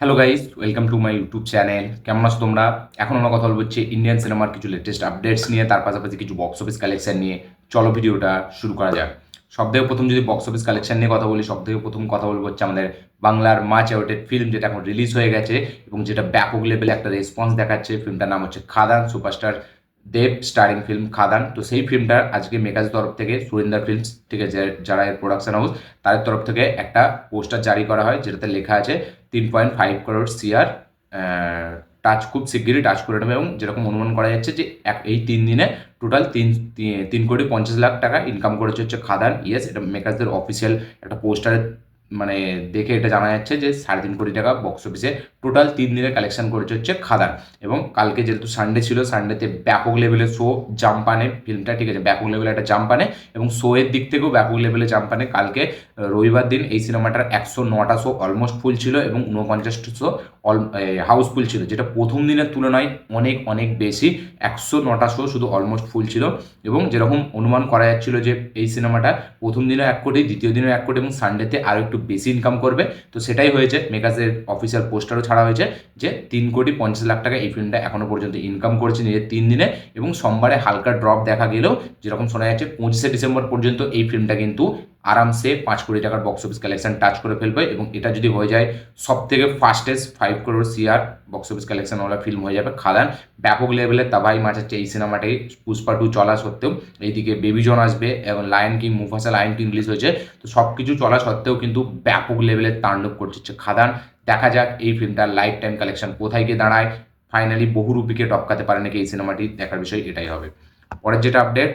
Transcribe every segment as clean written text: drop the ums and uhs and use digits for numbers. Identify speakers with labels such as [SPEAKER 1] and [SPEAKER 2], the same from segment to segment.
[SPEAKER 1] Hello guys, welcome to my YouTube channel. কেমন আছো তোমরা? এখন আমরা কথা বলবো হচ্ছে ইন্ডিয়ান সিনেমার কিছু লেটেস্ট আপডেটস নিয়ে, তার পাশাপাশি কিছু বক্স অফিস কালেকশন নিয়ে। চলো ভিডিওটা শুরু করা যাক। সবথেকে প্রথম যদি বক্স অফিস কালেকশন নিয়ে কথা বলি, সবথেকে প্রথম কথা বলবো হচ্ছে আমাদের বাংলার মাচ অ্যাওয়ার্ডেড ফিল্ম, যেটা এখন রিলিজ হয়ে গেছে এবং যেটা ব্যাপক লেভেলে একটা রেসপন্স দেখাচ্ছে। ফিল্মটার নাম হচ্ছে খাদান, সুপারস্টার দেব স্টারিং ফিল্ম খাদান। তো সেই ফিল্মটা আজকে মেকার্স তরফ থেকে, সুরিন্দর ফিল্মস থেকে যারা এর প্রোডাকশন হাউস, তাদের তরফ থেকে একটা পোস্টার জারি করা হয়, যেটাতে লেখা আছে 3.5 করোড় সিআর টাচ খুব শিগগিরই টাচ করে নেবে। এবং যেরকম অনুমান করা যাচ্ছে যে এই 3 দিনে টোটাল 3,50,00,000 টাকা ইনকাম করেছে হচ্ছে খাদান। ইয়েস, এটা মেকার্সদের অফিসিয়াল একটা পোস্টারে মানে দেখে এটা জানা যাচ্ছে যে 3.5 কোটি টাকা বক্স অফিসে টোটাল 3 দিনে কালেকশন করেছে হচ্ছে খাদান। এবং কালকে যেহেতু সানডে ছিল, সানডেতে ব্যাপক লেভেলে শো জাম্প আনে ফিল্মটা, ঠিক আছে, ব্যাপক লেভেলে একটা জাম্প আনে এবং শো এর দিক থেকেও ব্যাপক লেভেলে জাম্প আনে। কালকে রবিবার দিন এই সিনেমাটার 109টা শো অলমোস্ট ফুল ছিল এবং 49টা শো হাউসফুল ছিল, যেটা প্রথম দিনের তুলনায় অনেক অনেক বেশি। 109টা শো শুধু অলমোস্ট ফুল ছিল এবং যেরকম অনুমান করা যাচ্ছিল যে এই সিনেমাটা প্রথম দিনও 1 কোটি, দ্বিতীয় দিনও 1 কোটি এবং সানডেতে আরও একটু বেশি ইনকাম করবে। তো সেটাই হয়েছে। মেকার্সের অফিসিয়াল পোস্টারও ছাড়া হয়েছে যে 3,50,00,000 টাকা এই ফিল্মটা এখনো পর্যন্ত ইনকাম করেছে নিজের 3 দিনে। এবং সোমবারে হালকা ড্রপ দেখা গেলেও যেরকম শোনা যাচ্ছে 25শে ডিসেম্বর পর্যন্ত এই ফিল্মটা কিন্তু আরামসে 5 কোটি টাকার বক্স অফিস কালেকশন টাচ করে ফেলবে। এবং এটা যদি হয়ে যায়, সব থেকে fastest 5 crore CR box office কালেকশনওয়ালা ফিল্ম হয়ে যাবে খাদান। ব্যাপক লেভেলে তাবাই মাচাচ্ছে এই সিনেমাটাই। পুষ্পা 2 চলা সত্ত্বেও, এইদিকে বেবি জন আসবে এবং lion king, মুফাসা lion king release হয়েছে। তো সব কিছু চলা সত্ত্বেও কিন্তু ব্যাপক লেভেলে তাণ্ডব করছে খাদান। দেখা যাক এই ফিল্মটার লাইফ টাইম কালেকশন কোথায় গিয়ে দাঁড়ায়। ফাইনালি বহুরূপীকে টপকাতে পারে নাকি এই সিনেমাটি, দেখার বিষয় এটাই হবে। পরের যেটা আপডেট,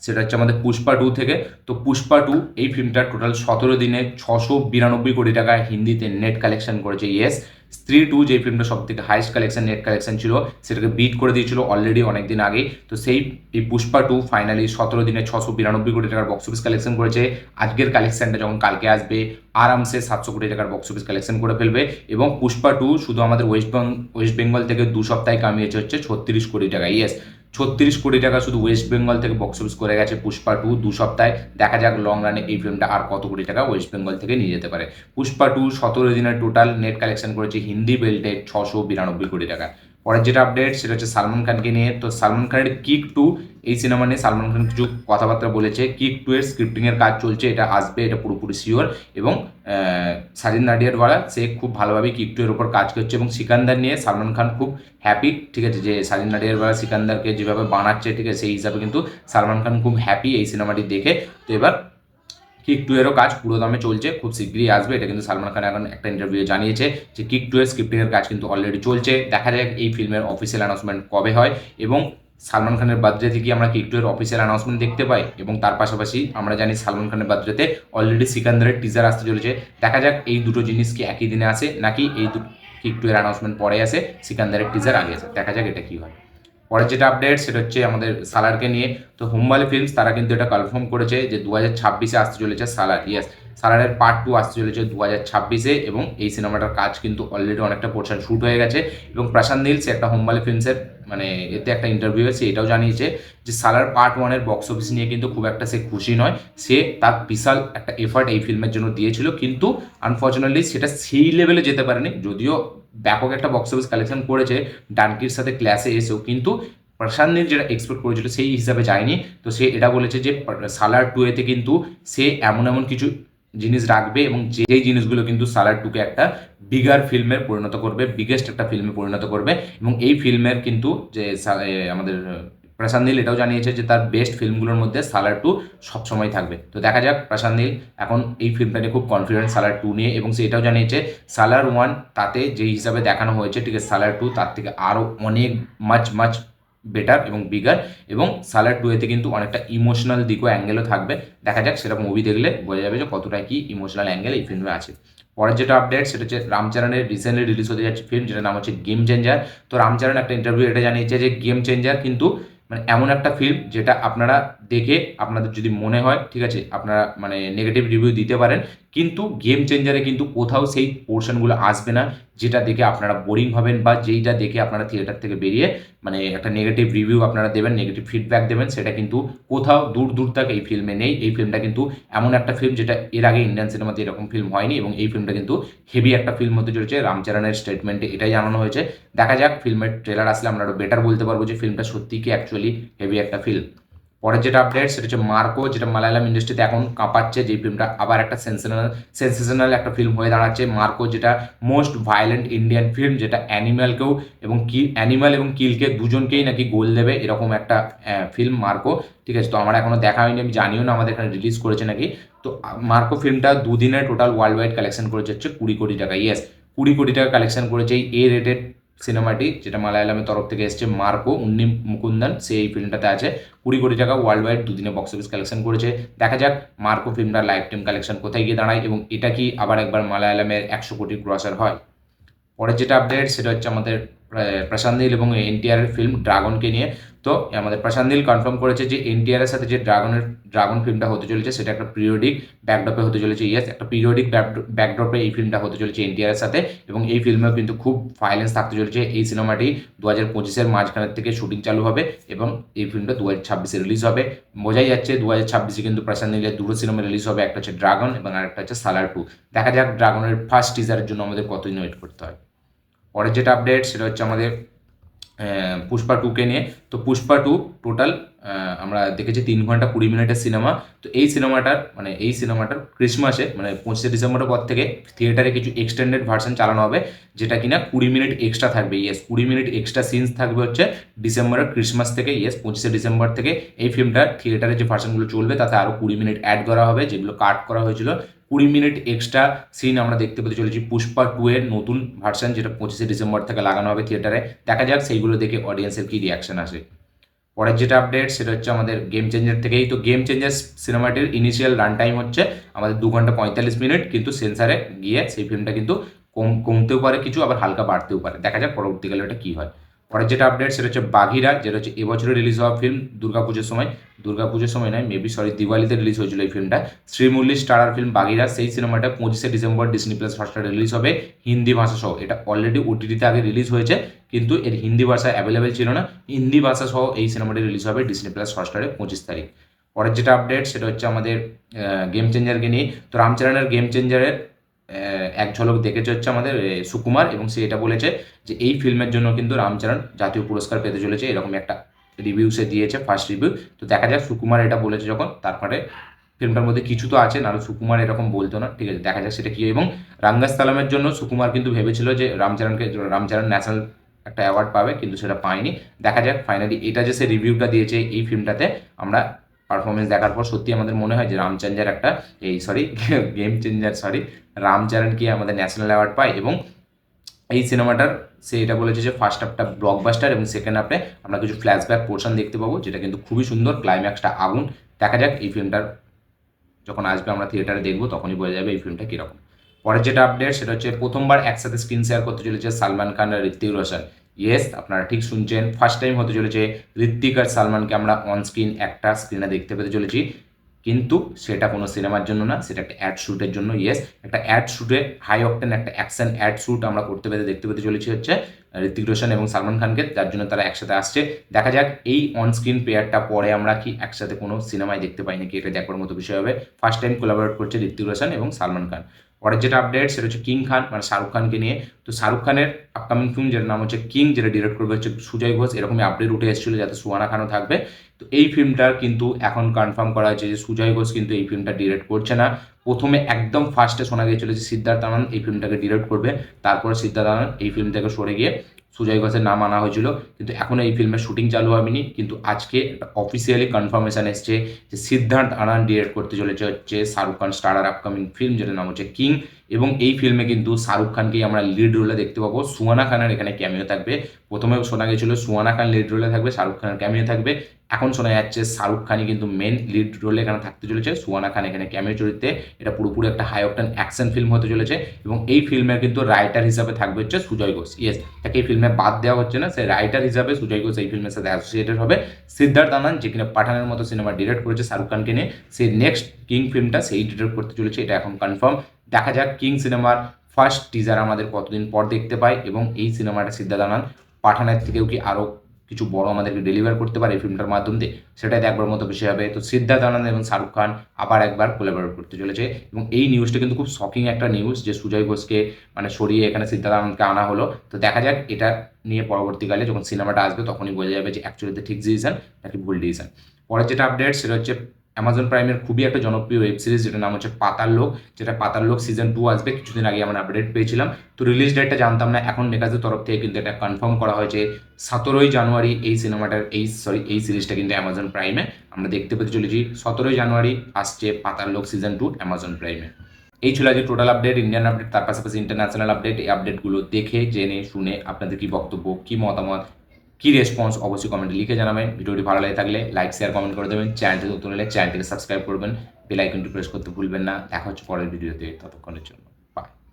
[SPEAKER 1] সেটা হচ্ছে আমাদের পুষ্পা 2 থেকে। তো পুষ্পা 2 এই ফিল্মটা টোটাল 17 দিনে 692 কোটি টাকা হিন্দিতে নেট কালেকশন করেছে। ইয়েস, স্ত্রী 2 যে ফিল্মটা সব থেকে হাইস্ট কালেকশন নেট কালেকশন ছিল, সেটাকে বিট করে দিয়েছিল অলরেডি অনেকদিন আগেই। তো এই পুষ্পা 2 ফাইনালি 17 দিনে 692 কোটি টাকার বক্স অফিস কালেকশন করেছে। আজকের কালেকশনটা যখন কালকে আসবে, আরামসে 700 কোটি টাকার বক্স অফিস কালেকশন করে ফেলবে। এবং পুষ্পা 2 শুধু আমাদের ওয়েস্ট বেঙ্গল থেকে 2 সপ্তাহে কামিয়েছে হচ্ছে 36 কোটি টাকা। ইয়েস, 36 কোটি টাকা শুধু ওয়েস্ট বেঙ্গল থেকে বক্স অফিস করে গেছে পুষ্পা 2 2 সপ্তাহে। দেখা যাক লং রানে এই ফিল্মটা আর কত কোটি টাকা ওয়েস্ট বেঙ্গল থেকে নিয়ে যেতে পারে। পুষ্পা 2 17 দিনের টোটাল নেট কালেকশন করেছে হিন্দি বেল্টে 692 কোটি টাকা। পরের যেটা আপডেট, সেটা হচ্ছে সালমান খানকে নিয়ে। তো সালমান খানের কিক 2 এই সিনেমা নিয়ে সালমান খান কিছু কথাবার্তা বলেছে। কিক 2 এর স্ক্রিপ্টিংয়ের কাজ চলছে, এটা আসবে, এটা পুরোপুরি শিওর। এবং সাজিদ নাডিয়াডওয়ালা সে খুব ভালোভাবেই কিক 2 এর ওপর কাজ করছে। এবং সিকান্দার নিয়ে সালমান খান খুব হ্যাপি, ঠিক আছে, যে সাজিদ নাডিয়াডওয়ালা সিকান্দারকে যেভাবে বানাচ্ছে, ঠিক আছে, সেই হিসাবে কিন্তু সালমান খান খুব হ্যাপি এই সিনেমাটি দেখে। তো এবার কিক 2 এরও কাজ পুরো দমে চলছে, খুব শীঘ্রই আসবে। এটা কিন্তু সালমান খান এখন একটা ইন্টারভিউ জানিয়েছে যে কিক 2 এর স্ক্রিপ্টিংয়ের কাজ কিন্তু অলরেডি চলছে। দেখা যাক এই ফিল্মের অফিসিয়াল অ্যানাউন্সমেন্ট কবে হয় এবং সালমান খানের বার্থডে থেকে আমরা কিক 2 এর অফিসিয়াল অ্যানাউন্সমেন্ট দেখতে পাই। এবং তার পাশাপাশি আমরা জানি সালমান খানের বার্থডেতে অলরেডি সিকান্দারের টিজার আসতে চলেছে। দেখা যাক এই দুটো জিনিস কি একই দিনে আসে নাকি কিক 2 এর অ্যানাউন্সমেন্ট পরে আসে, সিকান্দারের টিজার আগে আসে। দেখা যাক এটা কি হয়। পরের যেটা আপডেট, সেটা হচ্ছে আমাদের সালারকে নিয়ে। তো হুম্বালি ফিল্মস তারা কিন্তু এটা কনফার্ম করেছে যে 2026-এ আসতে চলেছে সালার। ইয়েস, সালারের পার্ট 2 আসতে চলেছে 2026-এ। এবং এই সিনেমাটার কাজ কিন্তু অলরেডি অনেকটা পোর্শন শ্যুট হয়ে গেছে। এবং প্রশান্ত নীল সে একটা হুম্বালি ফিল্মসের মানে এতে একটা ইন্টারভিউ সে এটাও জানিয়েছে যে সালার পার্ট 1-এর বক্স অফিস নিয়ে কিন্তু খুব একটা সে খুশি নয়। সে তার বিশাল একটা এফার্ট এই ফিল্মের জন্য দিয়েছিল, কিন্তু আনফর্চুনেটলি সেটা সেই লেভেলে যেতে পারেনি। যদিও ব্যাপক একটা বক্স অফিস কালেকশন করেছে ডানকির সাথে ক্ল্যাশে এসেও, কিন্তু প্রশান্ত নীল যেটা এক্সপেক্ট করেছিল সেই হিসাবে যায়নি। তো সে এটা বলেছে যে সালার 2-এতে কিন্তু সে এমন এমন কিছু জিনিস রাখবে এবং যেই জিনিসগুলো কিন্তু সালার 2-কে একটা বিগার ফিল্মে পরিণত করবে, বিগেস্ট একটা ফিল্মে পরিণত করবে। এবং এই ফিল্মের কিন্তু যে আমাদের প্রশান্ত নীল এটাও জানিয়েছে যে তার বেস্ট ফিল্মগুলোর মধ্যে সালার 2 সবসময় থাকবে। তো দেখা যাক, প্রশান্ত নীল এখন এই ফিল্মটা নিয়ে খুব কনফিডেন্ট সালার 2 নিয়ে। এবং সে এটাও জানিয়েছে সালার 1 তাতে যে হিসাবে দেখানো হয়েছে, ঠিক আছে, সালার 2 তার থেকে আরও অনেক মাচ মাচ বেটার এবং বিগার। এবং সালার 2-এতে কিন্তু অনেকটা ইমোশনাল দিকও অ্যাঙ্গেলও থাকবে। দেখা যাক, সেটা মুভি দেখলে বোঝা যাবে যে কতটা কি ইমোশনাল অ্যাঙ্গেল এই ফিল্মে আছে। পরের যেটা আপডেট, সেটা হচ্ছে রামচরণের রিসেন্টলি রিলিজ হতে যাচ্ছে ফিল্ম, যেটার নাম হচ্ছে গেম চেঞ্জার। তো রামচরণ একটা ইন্টারভিউ এটা জানিয়েছে যে গেম চেঞ্জার কিন্তু মানে এমন একটা ফিল্ম যেটা আপনারা দেখে আপনাদের যদি মনে হয়, ঠিক আছে, আপনারা মানে নেগেটিভ রিভিউ দিতে পারেন, কিন্তু গেম চেঞ্জারে কিন্তু কোথাও সেই পোর্শনগুলো আসবে না যেটা দেখে আপনারা বোরিং হবেন বা যেইটা দেখে আপনারা থিয়েটার থেকে বেরিয়ে মানে একটা নেগেটিভ রিভিউ আপনারা দেবেন, নেগেটিভ ফিডব্যাক দেবেন, সেটা কিন্তু কোথাও দূর দূর তক এই ফিল্মে নেই। এই ফিল্মটা কিন্তু এমন একটা ফিল্ম যেটা এর আগে ইন্ডিয়ান সিনেমাতে এরকম ফিল্ম হয়নি, এবং এই ফিল্মটা কিন্তু হেভি একটা ফিল্ম হতে চলেছে। রামচরণের স্টেটমেন্টে এটাই জানানো হয়েছে। দেখা যাক ফিল্মের ট্রেলার আসলে আমরা আরও বেটার বলতে পারবো যে ফিল্মটা সত্যি কি অ্যাকচুয়ালি হেভি একটা ফিল্ম। পরের যেটা আপডেট সেটা হচ্ছে মার্কো, যেটা মালায়ালাম ইন্ডাস্ট্রিতে এখন কাঁপাচ্ছে, যে ফিল্মটা আবার একটা সেন্সেশনাল একটা ফিল্ম হয়ে দাঁড়াচ্ছে। মার্কো যেটা মোস্ট ভায়োলেন্ট ইন্ডিয়ান ফিল্ম, যেটা অ্যানিম্যালকেও এবং অ্যানিম্যাল এবং কিলকে দুজনকেই নাকি গোল দেবে এরকম একটা ফিল্ম মার্কো। ঠিক আছে, তো আমার এখনো দেখা হয়নি, আমি জানিও না আমাদের এখানে রিলিজ করেছে নাকি। তো মার্কো ফিল্মটা দুদিনে টোটাল ওয়ার্ল্ড ওয়াইড কালেকশন করেছে হচ্ছে 20 কোটি টাকা। ইয়েস, 20 কোটি টাকা কালেকশন করেছে এই এ রেটেড সিনেমাটি, যেটা মালায়ালামের তরফ থেকে এসছে। মার্কো উন্নি মুকুন্দন সে এই ফিল্মটাতে আছে। 20 কোটি টাকা ওয়ার্ল্ড ওয়াইড দুদিনে বক্স অফিস কালেকশন করেছে। দেখা যাক মার্কো ফিল্মটার লাইফ টাইম কালেকশন কোথায় গিয়ে দাঁড়ায়, এবং এটা কি আবার একবার মালায়ালামের 100 কোটি ক্রসার হয়। পরের যেটা আপডেট সেটা হচ্ছে আমাদের প্রশান্ত নীল এবং এনটিআরের ফিল্ম ড্রাগনকে নিয়ে। তো আমাদের প্রশান্ত নীল কনফার্ম করেছে যে এনটিআরের সাথে যে ড্রাগন ফিল্মটা হতে চলেছে সেটা একটা পিরিয়ডিক ব্যাকড্রপে হতে চলেছে। ইয়েস, একটা পিরিয়ডিক ব্যাকড্রপে এই ফিল্মটা হতে চলেছে এনটিআরের সাথে, এবং এই ফিল্মেও কিন্তু খুব ভায়োলেন্স থাকতে চলেছে। এই সিনেমাটি 2025-এর মাঝখানের থেকে শুটিং চালু হবে, এবং এই ফিল্মটা 2026-এ রিলিজ হবে। বোঝাই যাচ্ছে 2026-এ কিন্তু প্রশান্ত নীলের দুটো সিনেমা রিলিজ হবে, একটা হচ্ছে ড্রাগন এবং আরেকটা হচ্ছে সালার 2। দেখা যাক ড্রাগনের ফার্স্ট টিজারের জন্য আমাদের কতদিন ওয়েট করতে হয়। পরের যেটা আপডেট সেটা হচ্ছে আমাদের পুষ্পা 2কে নিয়ে। তো পুষ্পা 2 টোটাল আমরা দেখেছি 3 ঘন্টা 20 মিনিটের সিনেমা। তো এই সিনেমাটার ক্রিসমাসে মানে 25শে ডিসেম্বরের পর থেকে থিয়েটারে কিছু এক্সটেন্ডেড ভার্সন চালানো হবে, যেটা কিনা 20 মিনিট এক্সট্রা থাকবে। ইয়েস, 20 মিনিট এক্সট্রা সিনস থাকবে হচ্ছে ডিসেম্বরের ক্রিসমাস থেকে। ইয়েস, 25শে ডিসেম্বর থেকে এই ফিল্মটার থিয়েটারে যে ভার্সনগুলো চলবে তাতে আরও 20 মিনিট অ্যাড করা হবে, যেগুলো কাট করা হয়েছিল। 20 মিনিট এক্সট্রা সিন আমরা দেখতে পেতে চলেছি পুষ্পা 2 এর নতুন ভার্সন, যেটা 25শে ডিসেম্বর থেকে লাগানো হবে থিয়েটারে। দেখা যাক সেইগুলো দেখে অডিয়েন্সের কী রিয়াকশন আসে। পরের যেটা আপডেট সেটা হচ্ছে আমাদের গেম চেঞ্জার থেকেই। তো গেম চেঞ্জার সিনেমাটির ইনিশিয়াল রান টাইম হচ্ছে আমাদের 2 ঘন্টা 45 মিনিট, কিন্তু সেন্সারে গিয়ে সেই ফিল্মটা কিন্তু কমতেও পারে কিছু, আবার হালকা বাড়তেও পারে। দেখা যাক পরবর্তীকালে ওটা কী হয়। পরের যেটা আপডেট সেটা হচ্ছে বাঘিরা, যেটা হচ্ছে এবছরে রিলিজ হওয়া ফিল্ম দুর্গাপুজোর সময় নয়, মেবি দিওয়ালিতে রিলিজ হয়েছিল এই ফিল্মটা। শ্রীমুরলি স্টারার ফিল্ম বাঘিরা, সেই সিনেমাটা 25শে ডিসেম্বর ডিসনি প্লাস হটস্টারে রিলিজ হবে হিন্দি ভাষা সহ। এটা অলরেডি ওটিটিতে আগে রিলিজ হয়েছে, কিন্তু এর হিন্দি ভাষা অ্যাভেলেবেল ছিল না। হিন্দি ভাষা সহ এই সিনেমাটি রিলিজ হবে ডিসনি প্লাস হটস্টারে 25 তারিখ। পরের যেটা আপডেট সেটা হচ্ছে আমাদের গেম চেঞ্জারকে নিয়ে। তো রামচরণের গেম চেঞ্জারের এক ঝলক দেখেছে হচ্ছে আমাদের সুকুমার, এবং সে এটা বলেছে যে এই ফিল্মের জন্য কিন্তু রামচরণ জাতীয় পুরস্কার পেতে চলেছে, এরকম একটা রিভিউ সে দিয়েছে, ফার্স্ট রিভিউ। তো দেখা যাক সুকুমার এটা বলেছে যখন, তারপরে ফিল্মটার মধ্যে কিছু তো আছে, নাহলে সুকুমার এরকম বলতো না। ঠিক আছে, দেখা যাক সেটা কী। এবং রাঙ্গাস্থলমের জন্য সুকুমার কিন্তু ভেবেছিল যে রামচরণ ন্যাশনাল একটা অ্যাওয়ার্ড পাবে, কিন্তু সেটা পায়নি। দেখা যাক ফাইনালি এটা যে সে রিভিউটা দিয়েছে এই ফিল্মটাতে, আমরা পারফরমেন্স দেখার পর সত্যি আমাদের মনে হয় যে রামচরণ কি আমাদের ন্যাশনাল অ্যাওয়ার্ড পায়। এবং এই সিনেমাটার সে এটা বলেছে যে ফার্স্ট হাফটা ব্লকবাস্টার, এবং সেকেন্ড হাফে আমরা কিছু ফ্ল্যাশব্যাক পোর্শন দেখতে পাবো, যেটা কিন্তু খুবই সুন্দর, ক্লাইম্যাক্সটা আগুন। দেখা যাক এই ফিল্মটার যখন আসবে আমরা থিয়েটারে দেখবো, তখনই বোঝা যাবে এই ফিল্মটা কীরকম। পরের যেটা আপডেট সেটা হচ্ছে প্রথমবার একসাথে স্ক্রিন শেয়ার করতে চলেছে সালমান খান আর ঋত্বিক রোশন। ইয়েস, আপনারা ঠিক শুনছেন, ফার্স্ট টাইম হতে চলেছে ঋত্বিক আর সালমানকে আমরা অন স্ক্রিন একটা স্ক্রিনে দেখতে পেতে চলেছি। কিন্তু সেটা কোনো সিনেমার জন্য না, সেটা একটা অ্যাড শ্যুটের জন্য। ইয়েস, একটা অ্যাড শ্যুটে হাই অকটেন একটা অ্যাকশন অ্যাড শ্যুট আমরা দেখতে পেতে চলেছি হচ্ছে ঋত্বিক রোশন এবং সালমান খানকে, যার জন্য তারা একসাথে আসছে। দেখা যাক এই অন স্ক্রিন পেয়ারটা পরে আমরা কি একসাথে কোনো সিনেমায় দেখতে পাই নাকি, এটা দেখার মতো বিষয় হবে। ফার্স্ট টাইম কোলাবোরেট করছে ঋত্বিক রোশন এবং সালমান খান। পরের যেটা আপডেট সেটা হচ্ছে কিং খান, মানে শাহরুখ খানকে নিয়ে। তো শাহরুখ খানের আপকামিং ফিল্ম যেটার নাম হচ্ছে কিং, যেটা ডিরেক্ট করবে হচ্ছে সুজয় ঘোষ, এরকমই আপডেট উঠে এসেছিল যাতে সুহানা খানও থাকবে। তো এই ফিল্মটার কিন্তু এখন কনফার্ম করা হয়েছে যে সুজয় ঘোষ কিন্তু এই ফিল্মটা ডিরেক্ট করছে না। প্রথমে একদম ফার্স্টে শোনা গিয়েছিল যে সিদ্ধার্থ আনন্দ এই ফিল্মটাকে ডিরেক্ট করবে, তারপরে সিদ্ধার্থ আনন্দ এই ফিল্ম থেকে সরে গিয়ে সুজয় ঘোষের নাম আনা হয়েছিল, কিন্তু এখনও এই ফিল্মের শুটিং চালু হয়নি। কিন্তু আজকে একটা অফিসিয়ালি কনফার্মেশন এসছে যে সিদ্ধার্থ আনন্দ ডিরেক্ট করতে চলেছে হচ্ছে Shahrukh Khan starrer upcoming film, যেটার নাম হচ্ছে কিং, এবং এই ফিল্মে কিন্তু শাহরুখ খানকেই আমরা লিড রোলে দেখতে পাবো। সুহানা খানের এখানে ক্যামিও থাকবে। প্রথমে শোনা গেছিল সুহানা খান লিড রোলে থাকবে, শাহরুখ খানের ক্যামিও থাকবে। এখন শোনা যাচ্ছে শাহরুখ খানই কিন্তু মেন লিড রোলে এখানে থাকতে চলেছে, সুহানা খান এখানে ক্যামিও চরিত্রে। এটা পুরোপুরি একটা হাই অকটেন অ্যাকশন ফিল্ম হতে চলেছে এবং এই ফিল্মের কিন্তু রাইটার হিসাবে থাকবে হচ্ছে সুজয় ঘোষ। ইয়েস, তাকে এই ফিল্মে বাদ দেওয়া হচ্ছে না, সে রাইটার হিসাবে সুজয় ঘোষ এই ফিল্মের সাথে অ্যাসোসিয়েটেড হবে। সিদ্ধার্থ আনন্দ, যে কিনা পাঠানের মতো সিনেমা ডিরেক্ট করেছে শাহরুখ খানকে নিয়ে, সেই নেক্সট কিং ফিল্মটা সেই ডিরেক্ট করতে চলেছে, এটা এখন কনফার্ম। দেখা যাক কিং সিনেমার ফার্স্ট টিজার আমাদের কতদিন পর দেখতে পাই এবং এই সিনেমাটা সিদ্ধার্থ আনন্দ পাঠানের থেকেও কি আরও কিছু বড় আমাদেরকে ডেলিভার করতে পারে এই ফিল্মটার মাধ্যম দিয়ে, সেটাই দেখবার মতো বিষয় হবে। তো সিদ্ধার্থ আনন্দ এবং শাহরুখ খান আবার একবার কোলাবোরেট করতে চলেছে এবং এই নিউজটা কিন্তু খুব শকিং একটা নিউজ যে সুজয় ঘোষকে মানে সরিয়ে এখানে সিদ্ধার্থ আনন্দকে আনা হলো। তো দেখা যাক এটা নিয়ে পরবর্তীকালে যখন সিনেমাটা আসবে তখনই বোঝা যাবে যে অ্যাকচুয়ালিতে ঠিক ডিসিশন নাকি ভুল ডিসিশন। পরের যেটা আপডেট সেটা হচ্ছে অ্যামাজন প্রাইমের খুবই একটা জনপ্রিয় ওয়েব সিরিজ যেটার নাম হচ্ছে পাতাল লোক, যেটা পাতাল লোক সিজন 2 আসবে। কিছুদিন আগে আমরা আপডেট পেয়েছিলাম, তো রিলিজ ডেটটা জানতাম না, এখন মেকারদের তরফ থেকে কিন্তু এটা কনফার্ম করা হয়েছে 17ই জানুয়ারি এই সিরিজটা কিন্তু অ্যামাজন প্রাইমে আমরা দেখতে পেতে চলেছি। 17ই জানুয়ারি আসছে পাতাল লোক সিজন 2 অ্যামাজন প্রাইমে। এই ছিল আজকে টোটাল আপডেট, ইন্ডিয়ান আপডেট, তার পাশাপাশি ইন্টারন্যাশনাল আপডেট। এই আপডেটগুলো দেখে জেনে শুনে আপনাদের কি বক্তব্য, কি মতামত, কি রেসপন্স অবশ্যই কমেন্টে লিখে জানাবেন। ভিডিওটি ভালো লাগে থাকলে লাইক শেয়ার কমেন্ট করে দেবেন। চ্যানেলটি নতুন হলে চ্যানেলটিকে সাবস্ক্রাইব করবেন, বেল আইকনটি প্রেস করতে ভুলবেন না। দেখা হচ্ছে পরের ভিডিওতে, ততক্ষণের জন্য।